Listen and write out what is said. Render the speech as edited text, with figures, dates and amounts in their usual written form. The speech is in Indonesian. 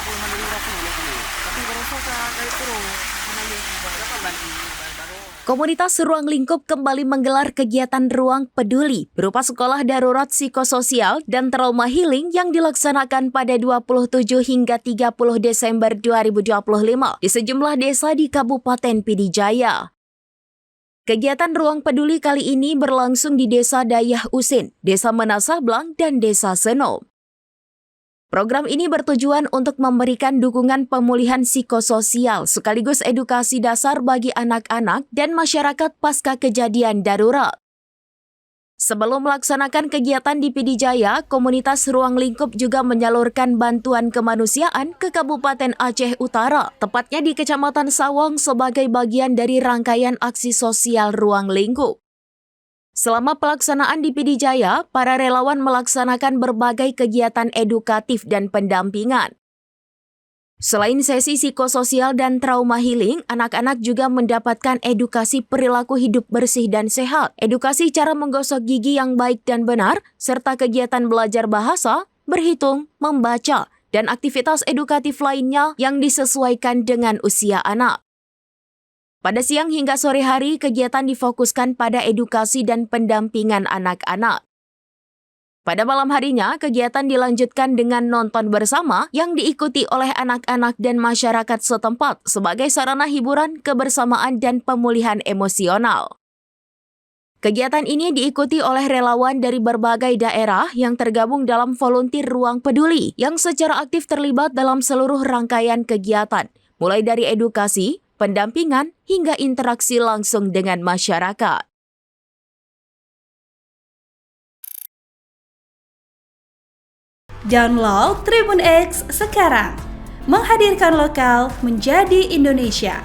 puluh mandiri berapa nih? Tapi baru selesai kayak itu menangis berapa lagi baru. Komunitas Ruang Lingkup kembali menggelar kegiatan Ruang Peduli berupa sekolah darurat psikososial dan trauma healing yang dilaksanakan pada 27 hingga 30 Desember 2025 di sejumlah desa di Kabupaten Pidijaya. Kegiatan Ruang Peduli kali ini berlangsung di Desa Dayah Usin, Desa Menasah Blang, dan Desa Seno. Program ini bertujuan untuk memberikan dukungan pemulihan psikososial sekaligus edukasi dasar bagi anak-anak dan masyarakat pasca kejadian darurat. Sebelum melaksanakan kegiatan di Pidijaya, komunitas Ruang Lingkup juga menyalurkan bantuan kemanusiaan ke Kabupaten Aceh Utara, tepatnya di Kecamatan Sawang sebagai bagian dari rangkaian aksi sosial Ruang Lingkup. Selama pelaksanaan di Pidijaya, para relawan melaksanakan berbagai kegiatan edukatif dan pendampingan. Selain sesi psikososial dan trauma healing, anak-anak juga mendapatkan edukasi perilaku hidup bersih dan sehat, edukasi cara menggosok gigi yang baik dan benar, serta kegiatan belajar bahasa, berhitung, membaca, dan aktivitas edukatif lainnya yang disesuaikan dengan usia anak. Pada siang hingga sore hari, kegiatan difokuskan pada edukasi dan pendampingan anak-anak. Pada malam harinya, kegiatan dilanjutkan dengan nonton bersama yang diikuti oleh anak-anak dan masyarakat setempat sebagai sarana hiburan, kebersamaan, dan pemulihan emosional. Kegiatan ini diikuti oleh relawan dari berbagai daerah yang tergabung dalam volunteer Ruang Peduli yang secara aktif terlibat dalam seluruh rangkaian kegiatan, mulai dari edukasi, pendampingan, hingga interaksi langsung dengan masyarakat. Download Tribun X sekarang, menghadirkan lokal menjadi Indonesia.